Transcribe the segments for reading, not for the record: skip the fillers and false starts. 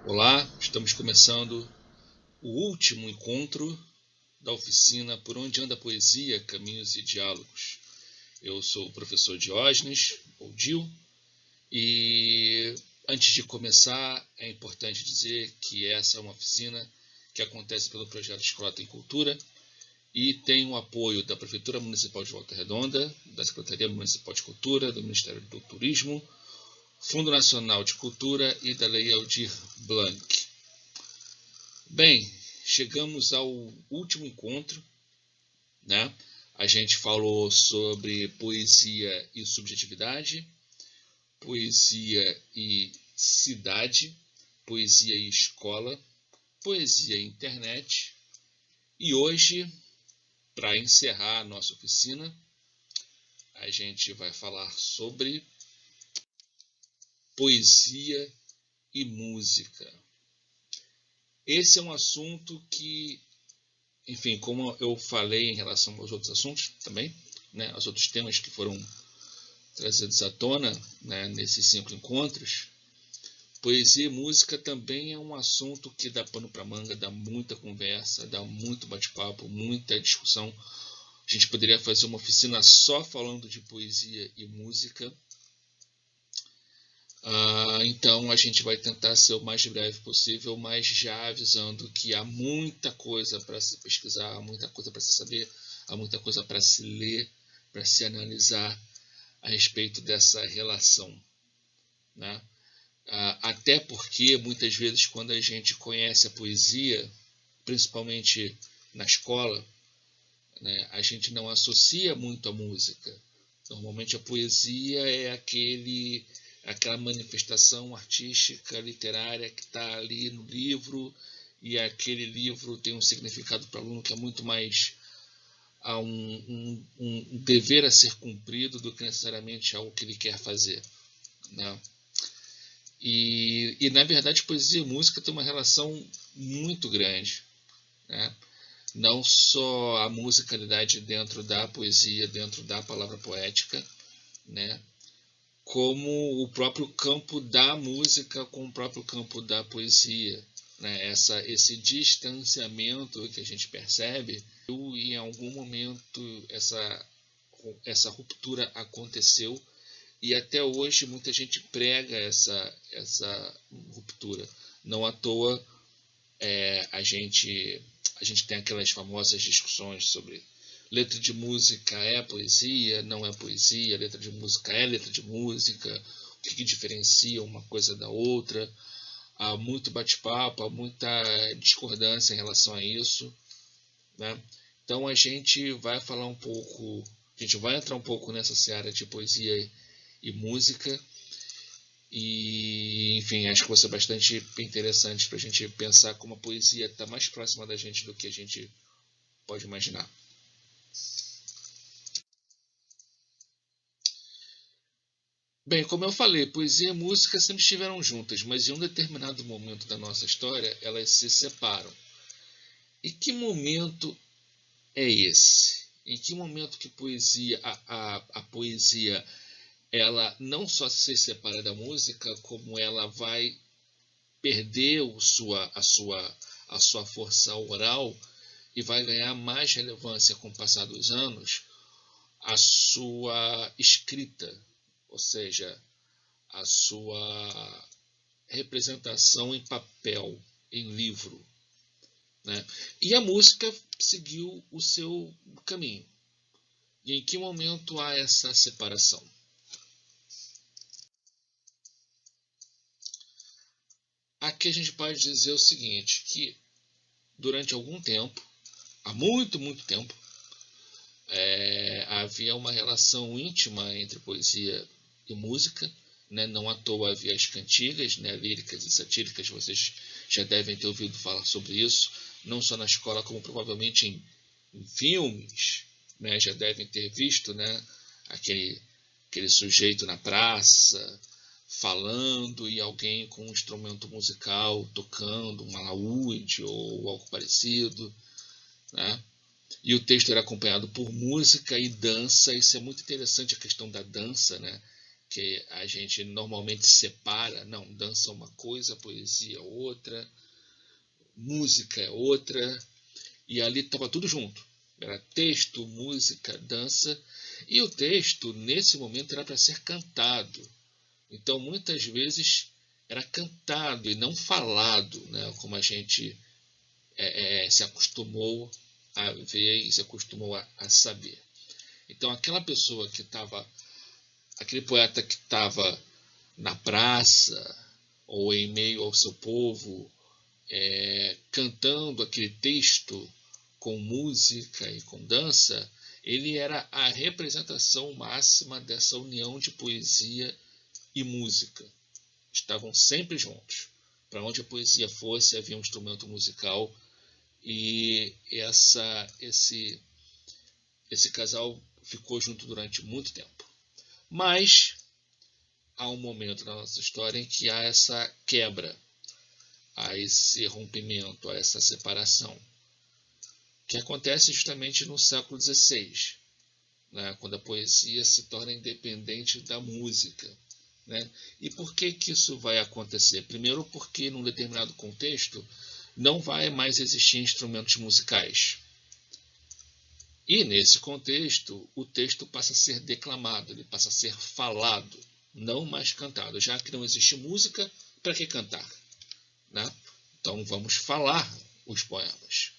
Olá, estamos começando o último encontro da oficina Por Onde Anda a Poesia, Caminhos e Diálogos. Eu sou o professor Diógenes, ou Dil, e antes de começar é importante dizer que essa é uma oficina que acontece pelo projeto Escola Tem Cultura e tem o apoio da Prefeitura Municipal de Volta Redonda, da Secretaria Municipal de Cultura, do Ministério do Turismo, Fundo Nacional de Cultura e da Lei Aldir Blanc. Bem, chegamos ao último encontro, né? A gente falou sobre poesia e subjetividade, poesia e cidade, poesia e escola, poesia e internet. E hoje, para encerrar a nossa oficina, a gente vai falar sobre poesia e música. Esse é um assunto que, enfim, como eu falei em relação aos outros assuntos também, né, aos outros temas que foram trazidos à tona, né, nesses 5 encontros, poesia e música também é um assunto que dá pano para manga, dá muita conversa, dá muito bate-papo, muita discussão. A gente poderia fazer uma oficina só falando de poesia e música. Então a gente vai tentar ser o mais breve possível, mas já avisando que há muita coisa para se pesquisar, há muita coisa para se saber, há muita coisa para se ler, para se analisar a respeito dessa relação, né? Até porque muitas vezes quando a gente conhece a poesia, principalmente na escola, né, a gente não associa muito a música. Normalmente a poesia é aquela manifestação artística, literária que está ali no livro, e aquele livro tem um significado para o aluno que é muito mais a um dever a ser cumprido do que necessariamente algo que ele quer fazer, né? E na verdade poesia e música têm uma relação muito grande, né? Não só a musicalidade dentro da poesia, dentro da palavra poética, né? Como o próprio campo da música com o próprio campo da poesia, né? Esse distanciamento que a gente percebe, e em algum momento essa ruptura aconteceu, e até hoje muita gente prega essa ruptura. Não à toa a gente tem aquelas famosas discussões sobre letra de música é poesia, não é poesia, letra de música é letra de música, o que diferencia uma coisa da outra. Há muito bate-papo, há muita discordância em relação a isso, né? Então a gente vai falar um pouco, a gente vai entrar um pouco nessa seara de poesia e música. E, enfim, acho que vai ser bastante interessante para a gente pensar como a poesia está mais próxima da gente do que a gente pode imaginar. Bem, como eu falei, poesia e música sempre estiveram juntas, mas em um determinado momento da nossa história elas se separam. E que momento é esse? Em que momento que a poesia ela não só se separa da música, como ela vai perder a sua força oral e vai ganhar mais relevância com o passar dos anos a sua escrita, ou seja, a sua representação em papel, em livro, né? E a música seguiu o seu caminho. E em que momento há essa separação? Aqui a gente pode dizer o seguinte, que durante algum tempo, há muito tempo, havia uma relação íntima entre poesia e música, né? Não à toa havia as cantigas, né, líricas e satíricas, vocês já devem ter ouvido falar sobre isso, não só na escola, como provavelmente em filmes, né? Já devem ter visto, né, aquele sujeito na praça falando e alguém com um instrumento musical tocando um alaúde ou algo parecido, né? E o texto era acompanhado por música e dança. Isso é muito interessante, a questão da dança, né? que a gente normalmente separa, não, dança é uma coisa, poesia é outra, música é outra, e ali estava tudo junto. Era texto, música, dança, e o texto, nesse momento, era para ser cantado. Então, muitas vezes, era cantado e não falado, né? Como a gente se acostumou a ver e se acostumou a saber. Então, aquela pessoa que estava, aquele poeta que estava na praça ou em meio ao seu povo, cantando aquele texto com música e com dança, ele era a representação máxima dessa união de poesia e música. Estavam sempre juntos. Para onde a poesia fosse, havia um instrumento musical, e esse casal ficou junto durante muito tempo. Mas há um momento na nossa história em que há essa quebra, há esse rompimento, há essa separação, que acontece justamente no século XVI, né, quando a poesia se torna independente da música. Né? E por que isso vai acontecer? Primeiro, porque num determinado contexto não vai mais existir instrumentos musicais. E nesse contexto, o texto passa a ser declamado, ele passa a ser falado, não mais cantado. Já que não existe música, para que cantar? Né? Então vamos falar os poemas.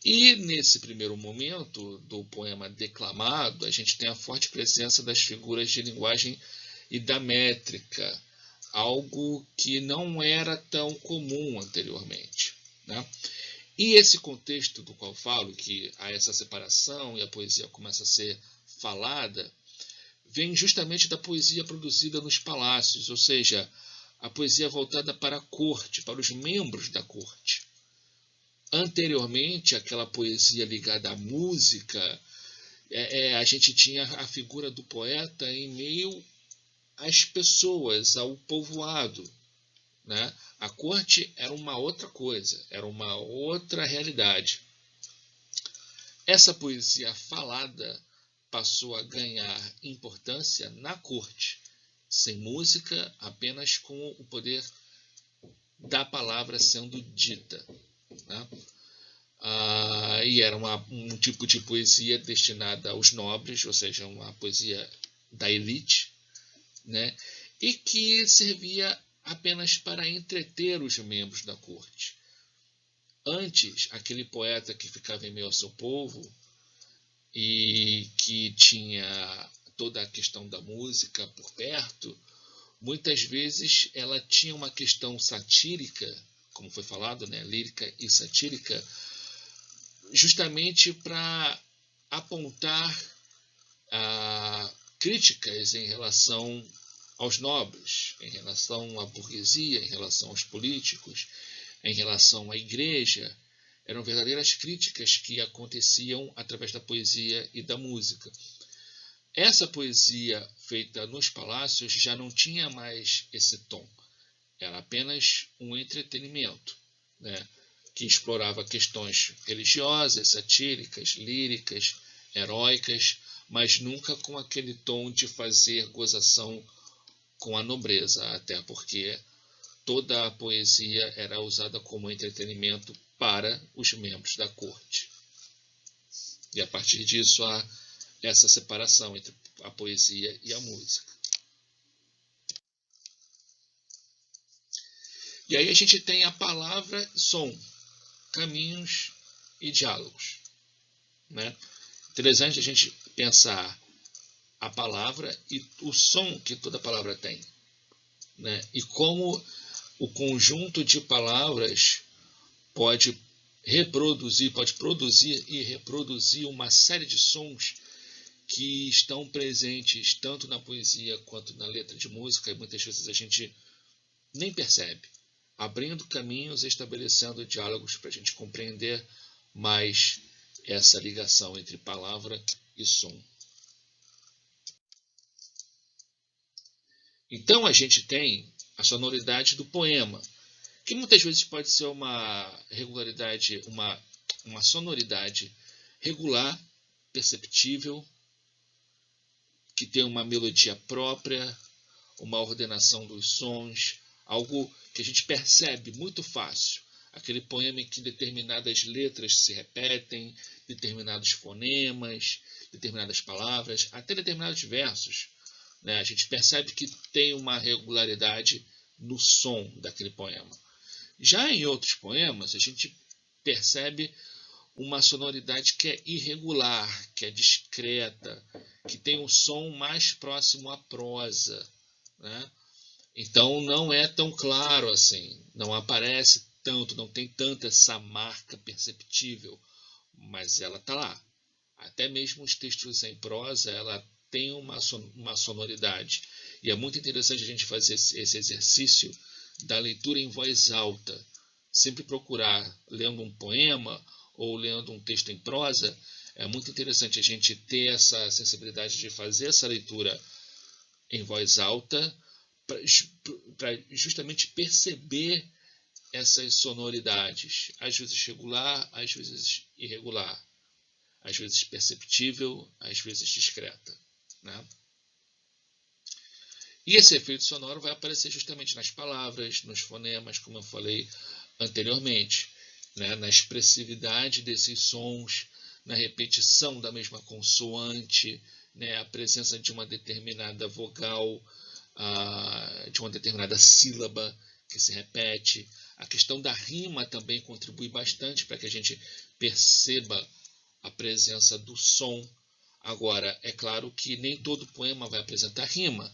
E nesse primeiro momento do poema declamado, a gente tem a forte presença das figuras de linguagem e da métrica, algo que não era tão comum anteriormente. Né? E esse contexto do qual falo, que há essa separação e a poesia começa a ser falada, vem justamente da poesia produzida nos palácios, ou seja, a poesia voltada para a corte, para os membros da corte. Anteriormente, aquela poesia ligada à música, a gente tinha a figura do poeta em meio às pessoas, ao povoado. Né? A corte era uma outra coisa, era uma outra realidade. Essa poesia falada passou a ganhar importância na corte, sem música, apenas com o poder da palavra sendo dita. Né? E era um tipo de poesia destinada aos nobres, ou seja, uma poesia da elite, né? E que servia apenas para entreter os membros da corte. Antes, aquele poeta que ficava em meio ao seu povo e que tinha toda a questão da música por perto, muitas vezes ela tinha uma questão satírica, como foi falado, né, lírica e satírica, justamente para apontar críticas em relação aos nobres, em relação à burguesia, em relação aos políticos, em relação à igreja. Eram verdadeiras críticas que aconteciam através da poesia e da música. Essa poesia feita nos palácios já não tinha mais esse tom. Era apenas um entretenimento, né, que explorava questões religiosas, satíricas, líricas, heróicas, mas nunca com aquele tom de fazer gozação com a nobreza, até porque toda a poesia era usada como entretenimento para os membros da corte. E a partir disso há essa separação entre a poesia e a música. E aí a gente tem a palavra som, caminhos e diálogos. Né? Interessante a gente pensar a palavra e o som que toda palavra tem. Né? E como o conjunto de palavras pode produzir e reproduzir uma série de sons que estão presentes tanto na poesia quanto na letra de música, e muitas vezes a gente nem percebe, abrindo caminhos, estabelecendo diálogos para a gente compreender mais essa ligação entre palavra e som. Então a gente tem a sonoridade do poema, que muitas vezes pode ser uma regularidade, uma sonoridade regular, perceptível, que tem uma melodia própria, uma ordenação dos sons, algo que a gente percebe muito fácil. Aquele poema em que determinadas letras se repetem, determinados fonemas, determinadas palavras, até determinados versos, né? A gente percebe que tem uma regularidade no som daquele poema. Já em outros poemas, a gente percebe uma sonoridade que é irregular, que é discreta, que tem um som mais próximo à prosa, né? Então não é tão claro assim, não aparece tanto, não tem tanta essa marca perceptível, mas ela está lá. Até mesmo os textos em prosa, ela tem uma sonoridade. E é muito interessante a gente fazer esse exercício da leitura em voz alta. Sempre procurar, lendo um poema ou lendo um texto em prosa, é muito interessante a gente ter essa sensibilidade de fazer essa leitura em voz alta para justamente perceber essas sonoridades, às vezes regular, às vezes irregular, às vezes perceptível, às vezes discreta, né? E esse efeito sonoro vai aparecer justamente nas palavras, nos fonemas, como eu falei anteriormente, né? Na expressividade desses sons, na repetição da mesma consoante, né? A presença de uma determinada vogal, de uma determinada sílaba que se repete. A questão da rima também contribui bastante para que a gente perceba a presença do som. Agora, é claro que nem todo poema vai apresentar rima.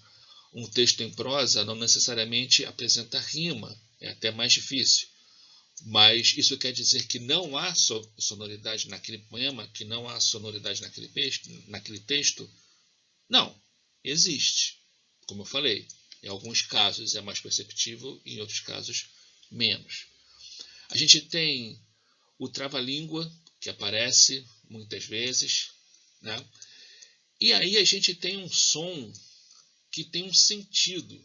Um texto em prosa não necessariamente apresenta rima, é até mais difícil. Mas isso quer dizer que não há sonoridade naquele poema, que não há sonoridade naquele texto? Não, existe. Como eu falei, em alguns casos é mais perceptível, em outros casos menos. A gente tem o trava-língua, que aparece muitas vezes, né? E aí a gente tem um som que tem um sentido,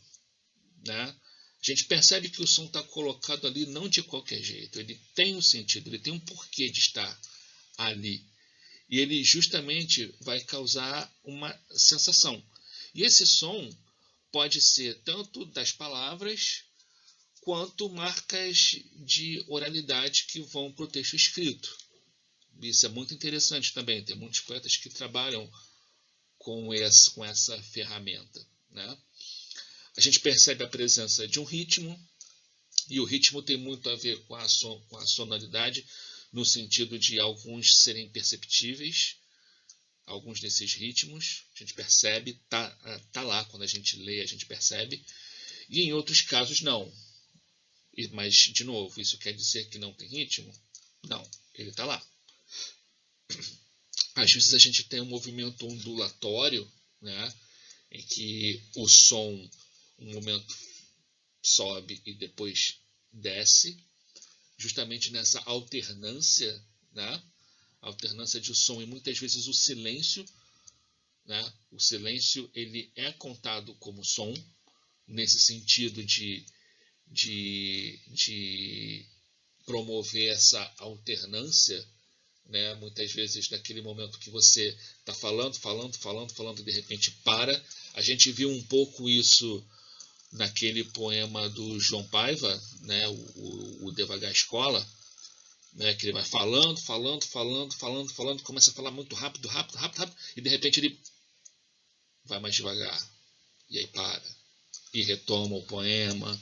né? A gente percebe que o som está colocado ali não de qualquer jeito, ele tem um sentido, ele tem um porquê de estar ali. E ele justamente vai causar uma sensação. E esse som pode ser tanto das palavras quanto marcas de oralidade que vão para o texto escrito. Isso é muito interessante também. Tem muitos poetas que trabalham com essa ferramenta, né? A gente percebe a presença de um ritmo, e o ritmo tem muito a ver com a sonoridade, no sentido de alguns serem perceptíveis, alguns desses ritmos, a gente percebe, tá lá, quando a gente lê, a gente percebe, e em outros casos não. Mas, de novo, isso quer dizer que não tem ritmo? Não, ele está lá. Às vezes a gente tem um movimento ondulatório, né, em que o som, um momento sobe e depois desce, justamente nessa alternância, né, alternância de som e muitas vezes o silêncio, né, o silêncio ele é contado como som, nesse sentido de promover essa alternância, né? Muitas vezes naquele momento que você está falando, e de repente para. A gente viu um pouco isso naquele poema do João Paiva, né? O Devagar Escola, né? Que ele vai falando, começa a falar muito rápido, e de repente ele vai mais devagar, e aí para, e retoma o poema,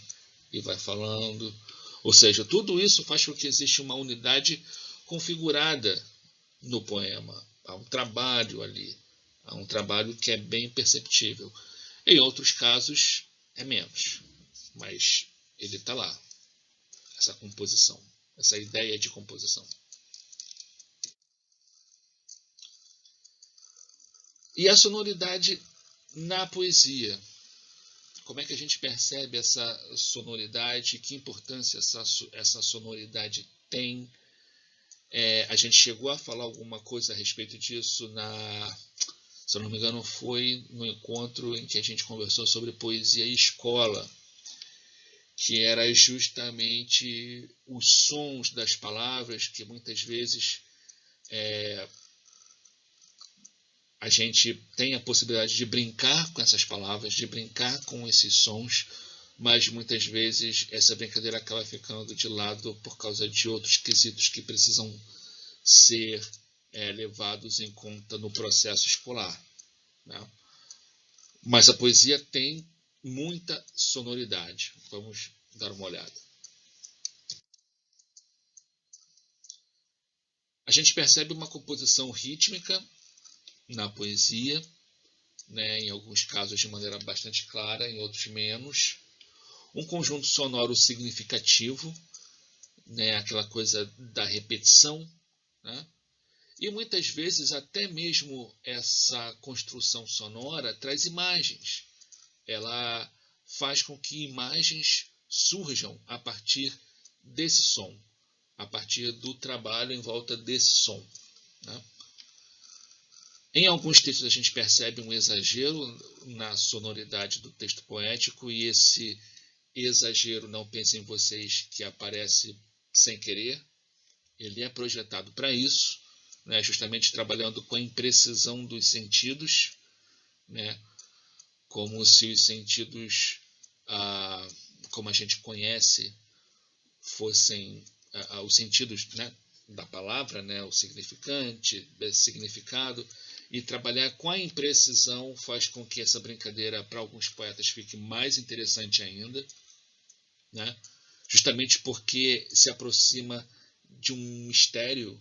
e vai falando. Ou seja, tudo isso faz com que exista uma unidade configurada no poema. Há um trabalho ali. Há um trabalho que é bem perceptível. Em outros casos, é menos. Mas ele está lá. Essa composição. Essa ideia de composição. E a sonoridade na poesia. Como é que a gente percebe essa sonoridade? Que importância essa sonoridade tem? A gente chegou a falar alguma coisa a respeito disso se eu não me engano, foi no encontro em que a gente conversou sobre poesia e escola, que era justamente os sons das palavras que muitas vezes a gente tem a possibilidade de brincar com essas palavras, de brincar com esses sons, mas muitas vezes essa brincadeira acaba ficando de lado por causa de outros quesitos que precisam ser levados em conta no processo escolar, né? Mas a poesia tem muita sonoridade. Vamos dar uma olhada. A gente percebe uma composição rítmica na poesia, né, em alguns casos de maneira bastante clara, em outros menos. Um conjunto sonoro significativo, né, aquela coisa da repetição, né? E muitas vezes até mesmo essa construção sonora traz imagens. Ela faz com que imagens surjam a partir desse som, a partir do trabalho em volta desse som, né? Em alguns textos a gente percebe um exagero na sonoridade do texto poético, e esse exagero, não pensem em vocês que aparece sem querer, ele é projetado para isso, né, justamente trabalhando com a imprecisão dos sentidos, né, como se os sentidos, como a gente conhece, fossem os sentidos, né, da palavra, né, o significante, significado, e trabalhar com a imprecisão faz com que essa brincadeira, para alguns poetas, fique mais interessante ainda, né, justamente porque se aproxima de um mistério,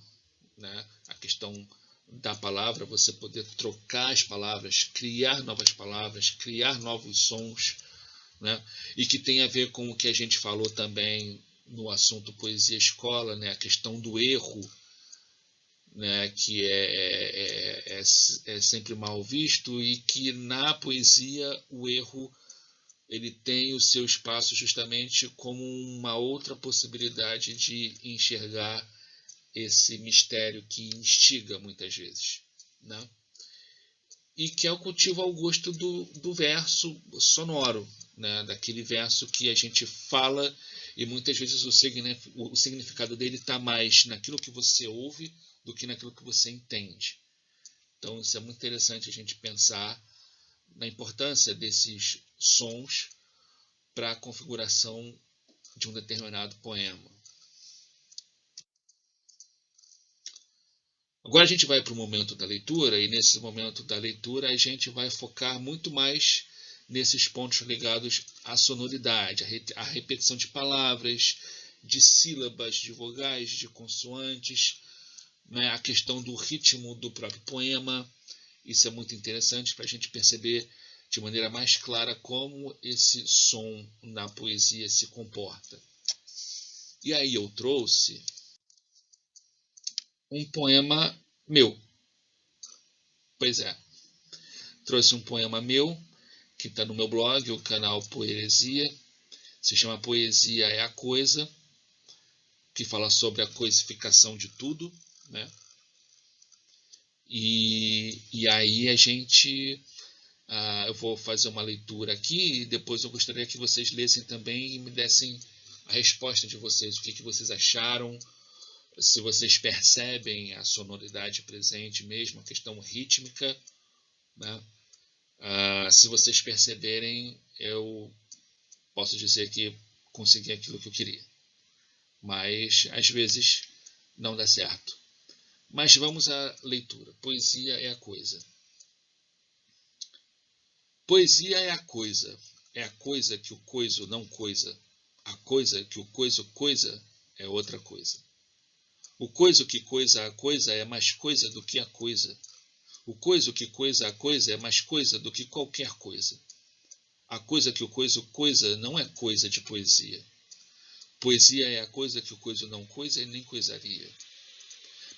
né, a questão da palavra, você poder trocar as palavras, criar novas palavras, criar novos sons, né, e que tem a ver com o que a gente falou também no assunto poesia escola, né, a questão do erro, né, que é sempre mal visto, e que na poesia o erro ele tem o seu espaço justamente como uma outra possibilidade de enxergar esse mistério que instiga muitas vezes, né? E que é o cultivo ao gosto do verso sonoro, né? Daquele verso que a gente fala, e muitas vezes o significado dele está mais naquilo que você ouve do que naquilo que você entende. Então isso é muito interessante a gente pensar na importância desses sons para a configuração de um determinado poema. Agora a gente vai para o momento da leitura, e nesse momento da leitura a gente vai focar muito mais nesses pontos ligados à sonoridade, à repetição de palavras, de sílabas, de vogais, de consoantes, né, a questão do ritmo do próprio poema. Isso é muito interessante para a gente perceber de maneira mais clara como esse som na poesia se comporta. E aí eu trouxe um poema meu. Pois é, trouxe um poema meu, que está no meu blog, o canal Poesia. Se chama Poesia é a Coisa, que fala sobre a coisificação de tudo, né? E aí a gente... eu vou fazer uma leitura aqui, e depois eu gostaria que vocês lessem também e me dessem a resposta de vocês, o que vocês acharam, se vocês percebem a sonoridade presente mesmo, a questão rítmica, né? Se vocês perceberem, eu posso dizer que consegui aquilo que eu queria. Mas, às vezes, não dá certo. Mas vamos à leitura. Poesia é a coisa. Poesia é a coisa que o coiso não coisa, a coisa que o coiso coisa é outra coisa. O coiso que coisa a coisa é mais coisa do que a coisa. O coiso que coisa a coisa é mais coisa do que qualquer coisa. A coisa que o coiso coisa não é coisa de poesia. Poesia é a coisa que o coiso não coisa e nem coisaria.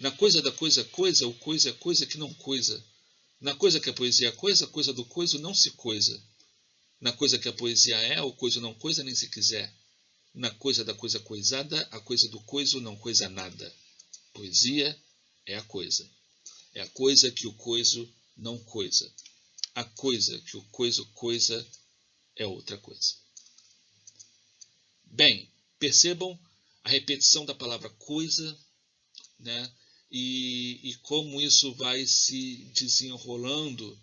Na coisa da coisa coisa, o coisa é coisa que não coisa. Na coisa que a poesia é coisa do coiso não se coisa. Na coisa que a poesia é, o coiso não coisa nem se quiser. Na coisa da coisa coisada, a coisa do coiso não coisa nada. Poesia é a coisa. É a coisa que o coiso não coisa. A coisa que o coiso coisa é outra coisa. Bem, percebam a repetição da palavra coisa, né? e como isso vai se desenrolando,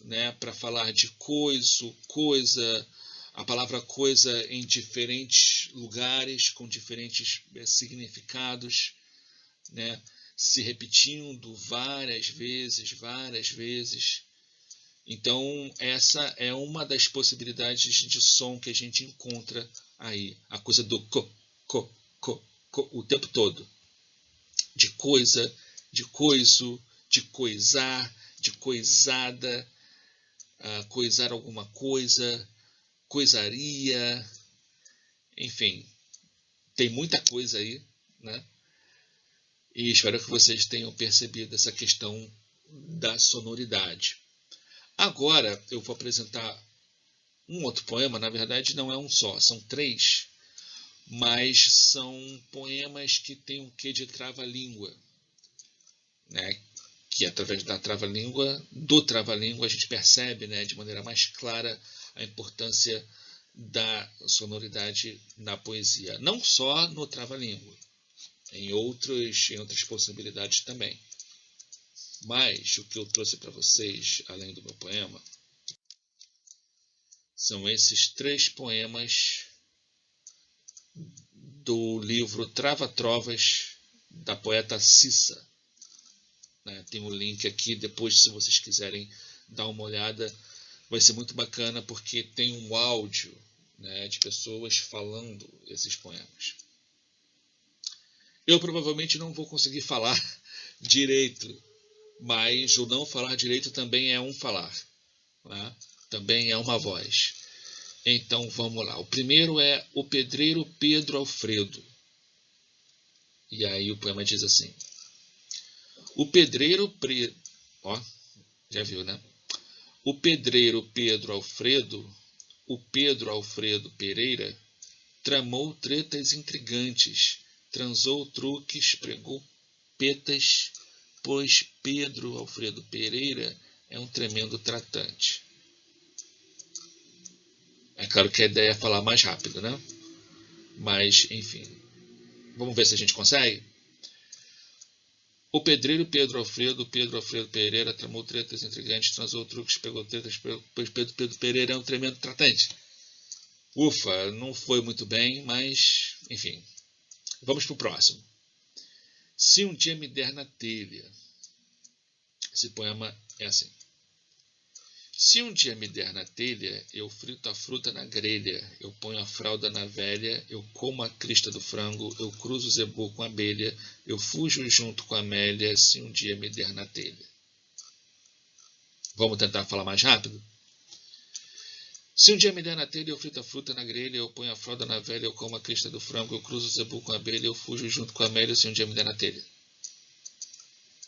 né, para falar de coisa, a palavra coisa em diferentes lugares, com diferentes significados, né, se repetindo várias vezes. Então, essa é uma das possibilidades de som que a gente encontra aí. A coisa do co, o tempo todo. De coisa, de coiso, de coisar, de coisada, coisar alguma coisa, coisaria, enfim, tem muita coisa aí, né? E espero que vocês tenham percebido essa questão da sonoridade. Agora eu vou apresentar um outro poema, na verdade não é um só, são 3, mas são poemas que têm um quê de trava-língua, né? Que através da trava-língua, a gente percebe, né, de maneira mais clara a importância da sonoridade na poesia. Não só no trava-língua, em outras possibilidades também. Mas o que eu trouxe para vocês, além do meu poema, são esses 3 poemas do livro Trava-Trovas, da poeta Cissa. Tem um link aqui, depois se vocês quiserem dar uma olhada, vai ser muito bacana porque tem um áudio, né, de pessoas falando esses poemas. Eu provavelmente não vou conseguir falar direito, mas o não falar direito também é um falar, né? Também é uma voz. Então vamos lá. O primeiro é O Pedreiro Pedro Alfredo. E aí o poema diz assim: O pedreiro já viu, né? O pedreiro Pedro Alfredo, o Pedro Alfredo Pereira, tramou tretas intrigantes, transou truques, pregou petas, pois Pedro Alfredo Pereira é um tremendo tratante. É claro que a ideia é falar mais rápido, né? Mas, enfim. Vamos ver se a gente consegue? O pedreiro Pedro Alfredo Pereira, tramou tretas intrigantes, transou truques, pegou tretas, pois Pedro Pereira é um tremendo tratante. Ufa, não foi muito bem, mas, enfim. Vamos pro próximo. Se um dia me der na telha. Esse poema é assim. Se um dia me der na telha, eu frito a fruta na grelha, eu ponho a fralda na velha, eu como a crista do frango, eu cruzo o zebu com a abelha, eu fujo junto com a Amélia, se um dia me der na telha. Vamos tentar falar mais rápido? Se um dia me der na telha, eu frito a fruta na grelha, eu ponho a fralda na velha, eu como a crista do frango, eu cruzo o zebu com a abelha, eu fujo junto com a Amélia, se um dia me der na telha.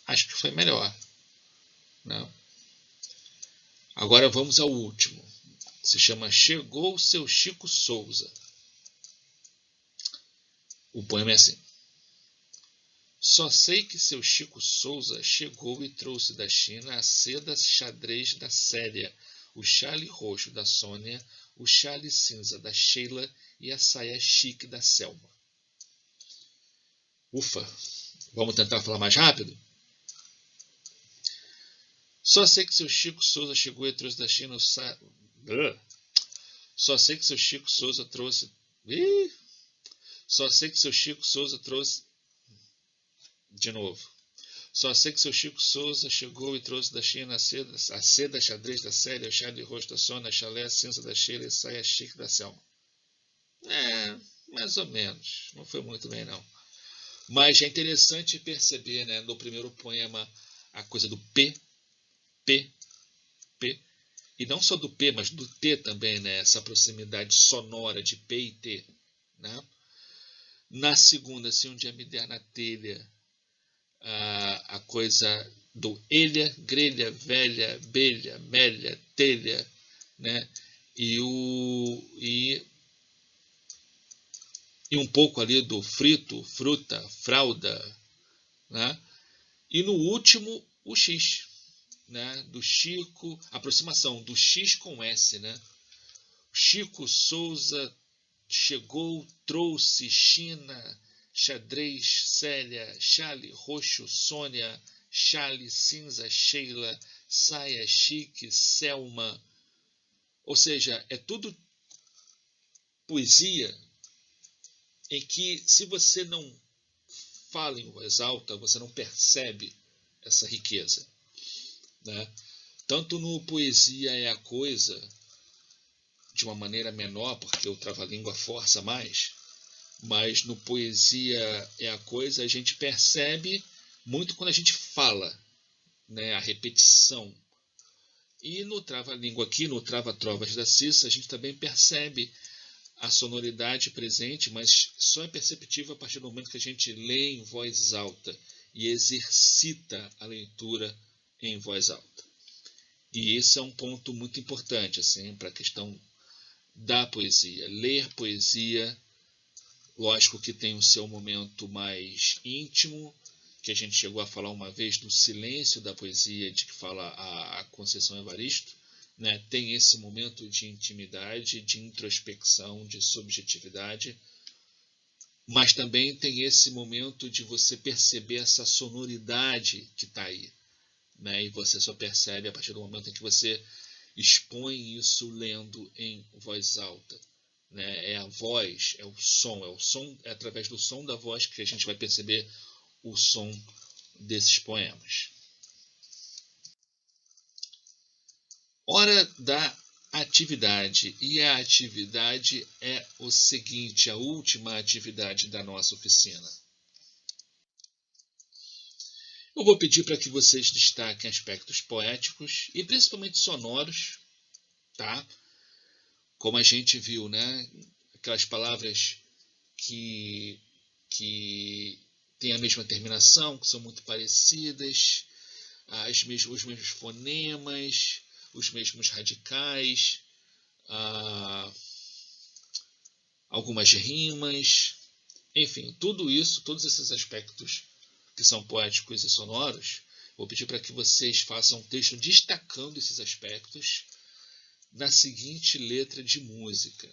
Acho que foi melhor, não? Agora vamos ao último. Se chama Chegou Seu Chico Souza. O poema é assim. Só sei que seu Chico Souza chegou e trouxe da China a seda xadrez da Célia, o chale roxo da Sônia, o chale cinza da Sheila e a saia chique da Selma. Ufa! Vamos tentar falar mais rápido? Só sei que seu Chico Souza chegou e trouxe da China o Só sei que seu Chico Souza trouxe... Só sei que seu Chico Souza trouxe... De novo. Só sei que seu Chico Souza chegou e trouxe da China a seda xadrez da Célia, o chale roxo da Sônia, a chalé cinza da Sheila e a saia chique da Selma. Mais ou menos. Não foi muito bem, não. Mas é interessante perceber, né, no primeiro poema, a coisa do P. E não só do P, mas do T também, né? Essa proximidade sonora de P e T. Né? Na segunda, se um dia me der na telha, a coisa do elha, grelha, velha, belha, melha, telha, né? E um pouco ali do frito, fruta, fralda, né? E no último, o X, né? Do Chico, aproximação do X com S, né? Chico Souza chegou, trouxe China xadrez, Célia, Chale, roxo, Sônia, Chale, cinza, Sheila, saia, chique, Selma. Ou seja, é tudo poesia em que, se você não fala em voz alta, você não percebe essa riqueza, né? Tanto no Poesia é a Coisa, de uma maneira menor, porque o trava-língua força mais, mas no Poesia é a Coisa a gente percebe muito quando a gente fala, né? A repetição. E no trava-língua aqui, no Trava-Trovas da Cissa, a gente também percebe a sonoridade presente, mas só é perceptível a partir do momento que a gente lê em voz alta e exercita a leitura em voz alta. E esse é um ponto muito importante assim, para a questão da poesia. Ler poesia, lógico que tem o seu momento mais íntimo, que a gente chegou a falar uma vez do silêncio da poesia, de que fala a Conceição Evaristo, né? Tem esse momento de intimidade, de introspecção, de subjetividade, mas também tem esse momento de você perceber essa sonoridade que está aí, né? E você só percebe a partir do momento em que você expõe isso lendo em voz alta, né? É a voz, é o som, é através do som da voz que a gente vai perceber o som desses poemas. Hora da atividade. E a atividade é o seguinte, a última atividade da nossa oficina. Eu vou pedir para que vocês destaquem aspectos poéticos e principalmente sonoros, tá? Como a gente viu, né? Aquelas palavras que têm a mesma terminação, que são muito parecidas, os mesmos fonemas, os mesmos radicais, algumas rimas, enfim, tudo isso, todos esses aspectos que são poéticos e sonoros, vou pedir para que vocês façam um texto destacando esses aspectos na seguinte letra de música.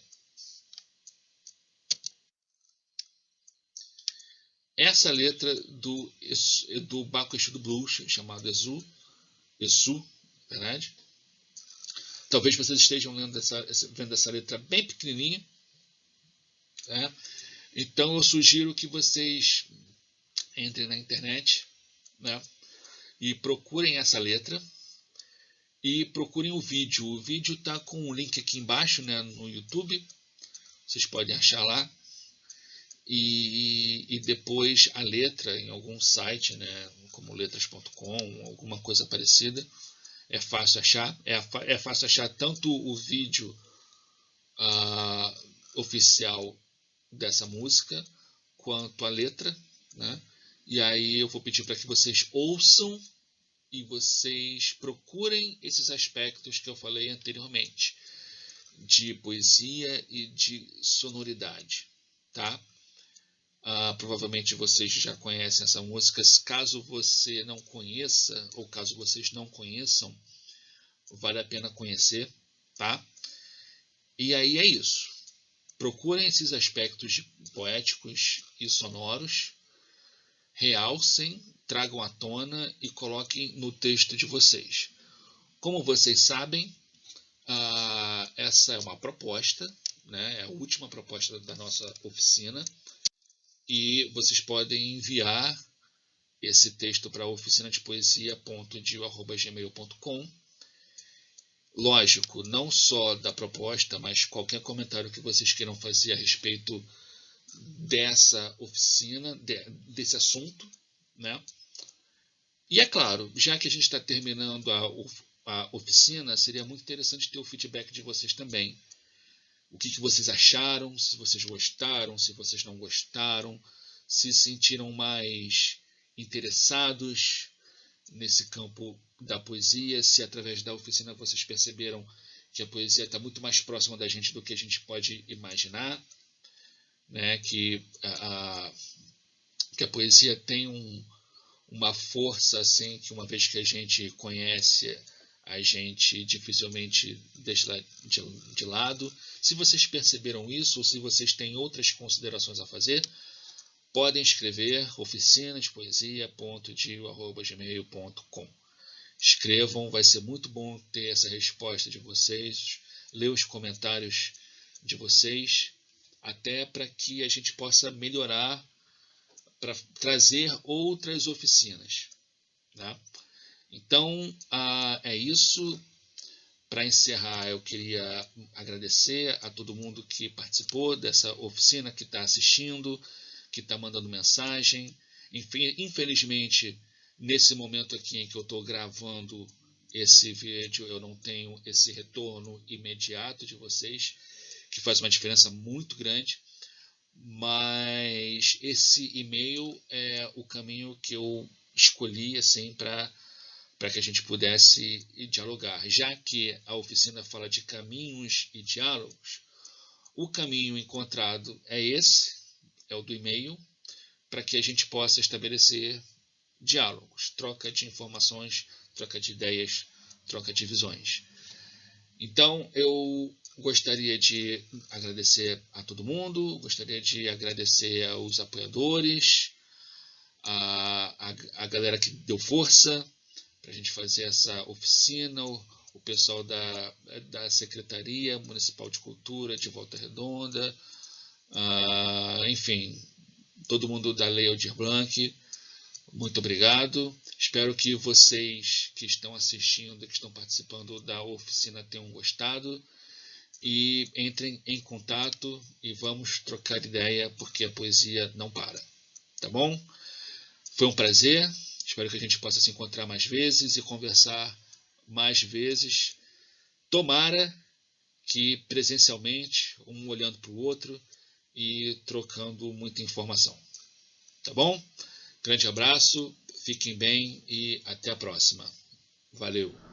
Essa letra do Baco Exu do Blues, chamado Exu, verdade? Talvez vocês estejam vendo essa letra bem pequenininha, né? Então eu sugiro que vocês entrem na internet, né? E procurem essa letra e procurem o vídeo. O vídeo está com um link aqui embaixo, né, no YouTube. Vocês podem achar lá. E depois a letra em algum site, né, como letras.com, alguma coisa parecida. É fácil achar. É fácil achar tanto o vídeo oficial dessa música quanto a letra, né? E aí eu vou pedir para que vocês ouçam e vocês procurem esses aspectos que eu falei anteriormente, de poesia e de sonoridade, tá? Provavelmente vocês já conhecem essa música. Caso você não conheça, ou caso vocês não conheçam, vale a pena conhecer, tá? E aí é isso. Procurem esses aspectos poéticos e sonoros, realcem, tragam à tona e coloquem no texto de vocês. Como vocês sabem, essa é uma proposta, né? É a última proposta da nossa oficina, e vocês podem enviar esse texto para oficinadepoesia.dio@gmail.com. Lógico, não só da proposta, mas qualquer comentário que vocês queiram fazer a respeito dessa oficina, desse assunto, né? E é claro, já que a gente está terminando a oficina, seria muito interessante ter o feedback de vocês também. O que vocês acharam, se vocês gostaram, se vocês não gostaram, se sentiram mais interessados nesse campo da poesia, se através da oficina vocês perceberam que a poesia está muito mais próxima da gente do que a gente pode imaginar, né? Que a poesia tem uma força assim, que uma vez que a gente conhece, a gente dificilmente deixa de lado. Se vocês perceberam isso, ou se vocês têm outras considerações a fazer, podem escrever oficinadepoesia.dio@gmail.com. Escrevam, vai ser muito bom ter essa resposta de vocês, ler os comentários de vocês, até para que a gente possa melhorar, para trazer outras oficinas, tá? Então, é isso. Para encerrar, eu queria agradecer a todo mundo que participou dessa oficina, que está assistindo, que está mandando mensagem. Infelizmente, nesse momento aqui em que eu estou gravando esse vídeo, eu não tenho esse retorno imediato de vocês, que faz uma diferença muito grande, mas esse e-mail é o caminho que eu escolhi assim, para que a gente pudesse dialogar. Já que a oficina fala de caminhos e diálogos, o caminho encontrado é esse, é o do e-mail, para que a gente possa estabelecer diálogos, troca de informações, troca de ideias, troca de visões. Então, eu gostaria de agradecer a todo mundo, gostaria de agradecer aos apoiadores, a galera que deu força para a gente fazer essa oficina, o pessoal da Secretaria Municipal de Cultura de Volta Redonda, enfim, todo mundo da Lei Aldir Blanc, muito obrigado. Espero que vocês que estão assistindo, que estão participando da oficina tenham gostado e entrem em contato e vamos trocar ideia, porque a poesia não para, tá bom? Foi um prazer. Espero que a gente possa se encontrar mais vezes e conversar mais vezes. Tomara que presencialmente, um olhando para o outro e trocando muita informação. Tá bom? Grande abraço, fiquem bem e até a próxima. Valeu!